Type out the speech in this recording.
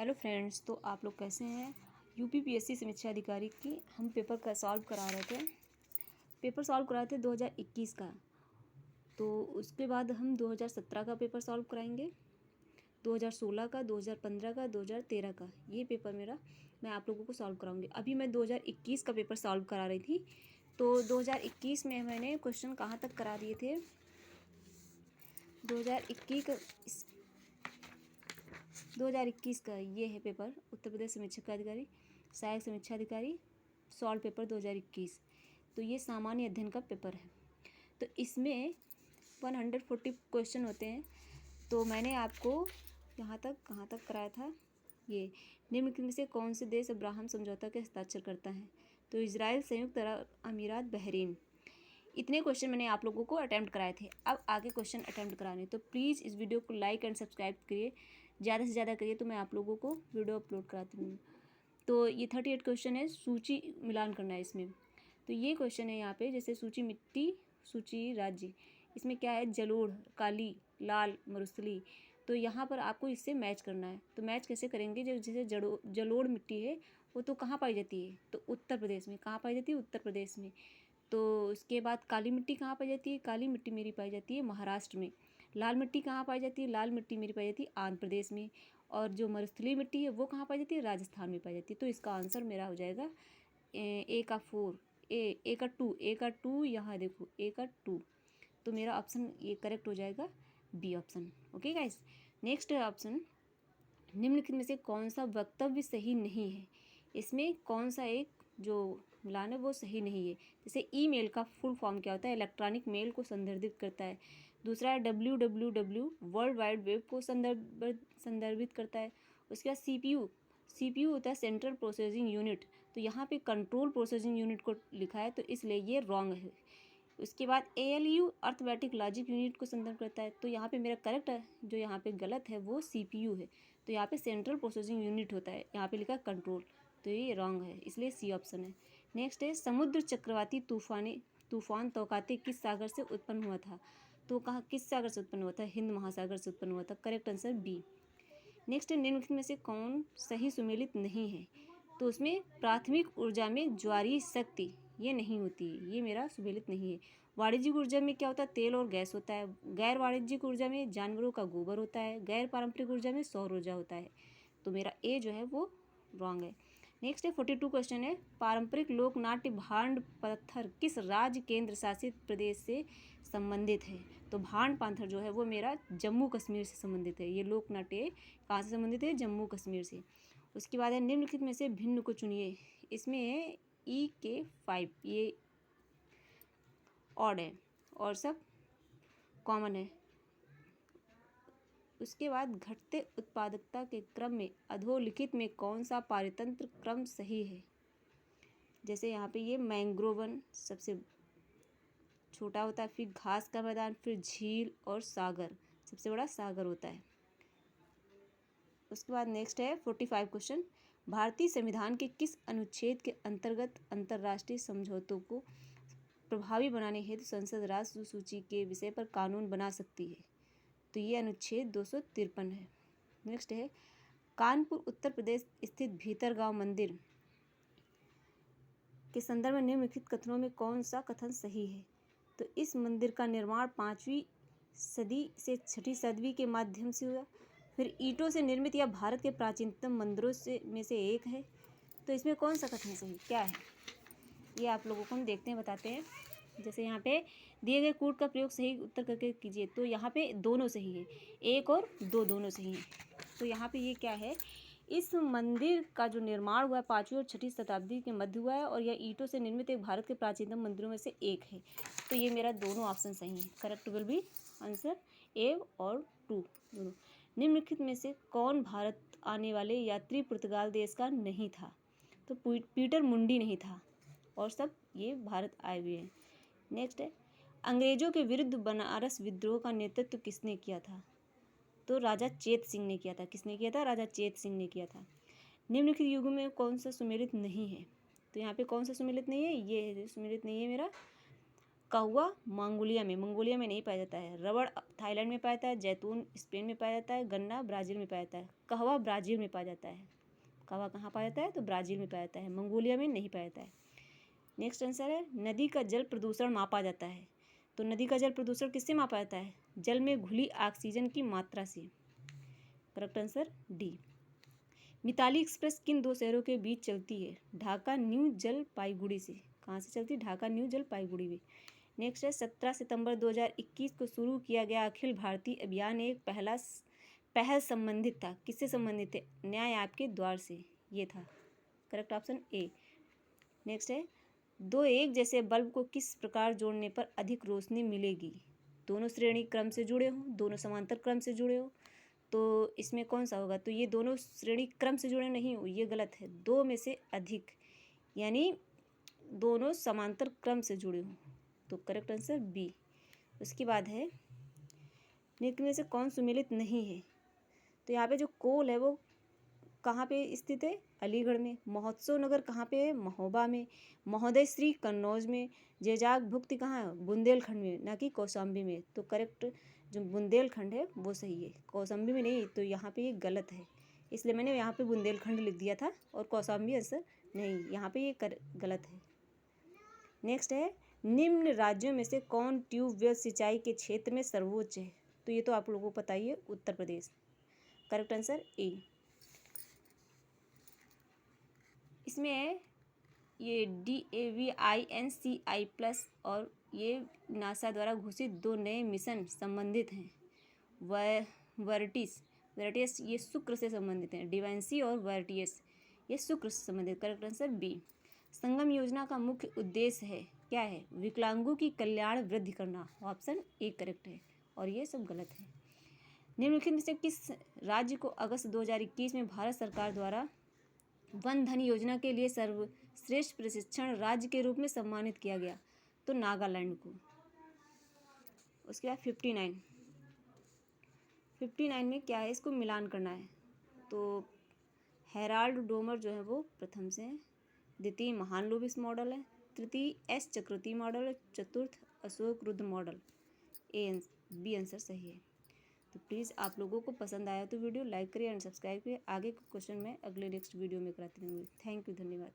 Hello friends, तो आप लोग कैसे हैं। यूपीपीएससी समीक्षा अधिकारी की हम पेपर का सॉल्व करा रहे थे। पेपर सॉल्व कराए थे 2021 का। तो उसके बाद हम 2017 का पेपर सॉल्व कराएंगे, 2016 का, 2015 का, 2013 का। ये पेपर मेरा मैं आप लोगों को सॉल्व कराऊंगी। अभी मैं 2021 का पेपर सॉल्व करा रही थी। तो 2021 में मैंने क्वेश्चन कहाँ तक करा दिए थे। 2021 का ये है पेपर, उत्तर प्रदेश समीक्षा अधिकारी, सहायक समीक्षा अधिकारी, सॉल्व पेपर 2021। तो ये सामान्य अध्ययन का पेपर है। तो इसमें 140 क्वेश्चन होते हैं। तो मैंने आपको कहाँ तक कराया था। ये निम्नलिखित में से कौन से देश अब्राहम समझौता के हस्ताक्षर करता है। तो इजराइल, संयुक्त अरब अमीरात, बहरीन। इतने क्वेश्चन मैंने आप लोगों को अटैम्प्ट कराए थे। अब आगे क्वेश्चन अटैम्प्ट कराने, तो प्लीज़ इस वीडियो को लाइक एंड सब्सक्राइब करिए, ज़्यादा से ज़्यादा करिए, तो मैं आप लोगों को वीडियो अपलोड कराती हूँ। तो ये 38 क्वेश्चन है, सूची मिलान करना है इसमें। तो ये क्वेश्चन है यहाँ पे, जैसे सूची मिट्टी, सूची राज्य। इसमें क्या है, जलोढ़, काली, लाल, मरुस्थली। तो यहाँ पर आपको इससे मैच करना है। तो मैच कैसे करेंगे, जैसे जलोढ़ मिट्टी है वो तो कहाँ पाई जाती है, तो उत्तर प्रदेश में। कहाँ पाई जाती है, उत्तर प्रदेश में। तो उसके बाद काली मिट्टी कहाँ पाई जाती है, काली मिट्टी मेरी पाई जाती है महाराष्ट्र में। लाल मिट्टी कहाँ पाई जाती है, लाल मिट्टी मेरी पाई जाती है आंध्र प्रदेश में। और जो मरुस्थलीय मिट्टी है वो कहाँ पाई जाती है, राजस्थान में पाई जाती है। तो इसका आंसर मेरा हो जाएगा ए का 4, ए का 2, यहाँ देखो ए का 2। तो मेरा ऑप्शन ये करेक्ट हो जाएगा, B option. Okay guys, next option, निम्नलिखित में से कौन सा वक्तव्य सही नहीं है। इसमें कौन सा एक जो मिलान है वो सही नहीं है। जैसे ईमेल का फुल फॉर्म क्या होता है, इलेक्ट्रॉनिक मेल को संदर्भित करता है। दूसरा है WWW, वर्ल्ड वाइड वेब को संदर्भित करता है। उसके बाद CPU होता है सेंट्रल प्रोसेसिंग यूनिट। तो यहाँ पे कंट्रोल प्रोसेसिंग यूनिट को लिखा है, तो इसलिए ये रॉन्ग है। उसके बाद ALU अर्थमेटिक लॉजिक यूनिट को संदर्भ करता है। तो यहाँ पे मेरा करेक्ट है, जो यहाँ पे गलत है वो CPU है। तो यहाँ पे सेंट्रल प्रोसेसिंग यूनिट होता है, यहाँ पे लिखा है कंट्रोल। तो ये रॉन्ग है, इसलिए सी ऑप्शन है। नेक्स्ट है समुद्र चक्रवाती तूफान तौकाते किस सागर से उत्पन्न हुआ था। तो कहाँ किस सागर से उत्पन्न हुआ था, हिंद महासागर से उत्पन्न हुआ था। Correct answer B. नेक्स्ट है निम्नलिखित में से कौन सही सुमेलित नहीं है। तो उसमें प्राथमिक ऊर्जा में ज्वारीय शक्ति ये नहीं होती है, ये मेरा सुमेलित नहीं है। वाणिज्यिक ऊर्जा में क्या होता है, तेल और गैस होता है। गैर वाणिज्यिक ऊर्जा में जानवरों का गोबर होता है। गैर पारंपरिक ऊर्जा में सौर ऊर्जा होता है। तो मेरा ए जो है वो रॉन्ग है। नेक्स्ट है 42 क्वेश्चन है, पारंपरिक लोक नाट्य भांड पत्थर किस राज्य केंद्र शासित प्रदेश से संबंधित है। तो भांड पाथर जो है वो मेरा जम्मू कश्मीर से संबंधित है। ये लोक नाट्य कहाँ से संबंधित है, जम्मू कश्मीर से। उसके बाद है निम्नलिखित में से भिन्न को चुनिए। इसमें है EK5, ये ऑड है और सब कॉमन है। उसके बाद घटते उत्पादकता के क्रम में अधोलिखित में कौन सा पारतंत्र क्रम सही है। जैसे यहाँ पे ये मैंग्रोवन सबसे छोटा होता है, फिर घास का मैदान, फिर झील और सागर, सबसे बड़ा सागर होता है। उसके बाद नेक्स्ट है 45 क्वेश्चन, भारतीय संविधान के किस अनुच्छेद के अंतर्गत अंतर्राष्ट्रीय समझौतों को प्रभावी बनाने हेतु संसद राष्ट्र सूची के विषय पर कानून बना सकती है। तो ये अनुच्छेद 253 है। नेक्स्ट है कानपुर उत्तर प्रदेश स्थित भीतरगांव मंदिर के संदर्भ में निम्नलिखित कथनों में कौन सा कथन सही है। तो इस मंदिर का निर्माण 5वीं सदी से 6वीं सदी के माध्यम से हुआ, फिर ईंटों से निर्मित या भारत के प्राचीनतम मंदिरों में से एक है। तो इसमें कौन सा कथन सही क्या है, ये आप लोगों को हम देखते हैं, बताते हैं। जैसे यहाँ पे दिए गए कूट का प्रयोग सही उत्तर करके कीजिए। तो यहाँ पे दोनों सही है, 1 और 2 दोनों सही हैं। तो यहाँ पे ये क्या है, इस मंदिर का जो निर्माण हुआ है 5वीं और 6वीं शताब्दी के मध्य हुआ है, और यह ईंटों से निर्मित एक भारत के प्राचीनतम मंदिरों में से एक है। तो ये मेरा दोनों ऑप्शन सही है। Correct will be answer A और 2 दोनों। निम्नलिखित में से कौन भारत आने वाले यात्री पुर्तगाल देश का नहीं था। तो पीटर मुंडी नहीं था, और सब ये भारत आए हुए हैं। नेक्स्ट है अंग्रेजों के विरुद्ध बनारस विद्रोह का नेतृत्व किसने किया था। तो राजा चेत सिंह ने किया था। किसने किया था, राजा चेत सिंह ने किया था। निम्नलिखित युगों में कौन सा सुमेलित नहीं है। तो यहाँ पे कौन सा सुमेलित नहीं है, ये सुमेलित नहीं है मेरा कौवा मंगोलिया में नहीं पाया जाता है। रबड़ थाईलैंड में पाया जाता है। जैतून स्पेन में पाया जाता है। गन्ना ब्राज़ील में पाया जाता है। कहवा ब्राज़ील में पाया जाता है। कहवा कहाँ पाया जाता है? तो ब्राज़ील में पाया जाता है, मंगोलिया में नहीं पाया जाता है। नेक्स्ट आंसर है नदी का जल प्रदूषण मापा जाता है। तो नदी का जल प्रदूषण किससे मापा जाता है? जल में घुली ऑक्सीजन की मात्रा से। Correct answer D. Mitali express किन दो शहरों के बीच चलती है? ढाका न्यू जलपाईगुड़ी से। कहाँ से चलती है? ढाका न्यू जलपाईगुड़ी में। नेक्स्ट है 17 सितंबर 2021 को शुरू किया गया अखिल भारतीय अभियान एक पहल संबंधित था। किससे संबंधित है? न्याय आपके द्वार से, ये था। Correct option A. नेक्स्ट है दो एक जैसे बल्ब को किस प्रकार जोड़ने पर अधिक रोशनी मिलेगी? दोनों श्रेणी क्रम से जुड़े हों, दोनों समांतर क्रम से जुड़े हो, तो इसमें कौन सा होगा? तो ये दोनों श्रेणी क्रम से जुड़े नहीं हो, ये गलत है। दो में से अधिक यानी दोनों समांतर क्रम से जुड़े हों, तो करेक्ट आंसर बी। उसके बाद है निम्न में से कौन सुमेलित नहीं है? तो यहाँ पे जो कोल है वो कहाँ पे स्थित है? अलीगढ़ में। महोत्सव नगर कहाँ पे है? महोबा में। महोदय श्री कन्नौज में। जेजाग भुक्ति कहाँ है? बुंदेलखंड में, ना कि कौशाम्बी में। तो करेक्ट जो बुंदेलखंड है वो सही है, कौशाम्बी में नहीं। तो यहाँ पे ये गलत है, इसलिए मैंने यहाँ पे बुंदेलखंड लिख दिया था और कौशाम्बी आंसर नहीं, यहाँ पे ये गलत है। नेक्स्ट है निम्न राज्यों में से कौन ट्यूबवेल सिंचाई के क्षेत्र में सर्वोच्च है? तो ये तो आप लोगों को पता ही है, Uttar Pradesh. Correct answer A. इसमें ये DAVINCI+ और ये नासा द्वारा घोषित दो नए मिशन संबंधित हैं। वर्टिस ये शुक्र से संबंधित हैं। डिवाइंसी और वर्टियस ये शुक्र से संबंधित। Correct answer B. संगम योजना का मुख्य उद्देश्य है क्या है? विकलांगों की कल्याण वृद्धि करना। ऑप्शन ए करेक्ट है और ये सब गलत है। निम्नलिखित में से किस राज्य को अगस्त 2021 में भारत सरकार द्वारा वन धन योजना के लिए सर्वश्रेष्ठ प्रशिक्षण राज्य के रूप में सम्मानित किया गया? तो नागालैंड को। उसके बाद 59 में क्या है? इसको मिलान करना है। तो हेराल्ड डोमर जो है वो प्रथम से है। द्वितीय महालनोबिस मॉडल है। तृतीय एस चक्रवर्ती मॉडल है। चतुर्थ Ashok Rudra model. B answer सही है। तो प्लीज़ आप लोगों को पसंद आया तो वीडियो लाइक करिए एंड सब्सक्राइब करिए। आगे के क्वेश्चन मैं अगले नेक्स्ट वीडियो में कराती रहूँगी। थैंक यू, धन्यवाद।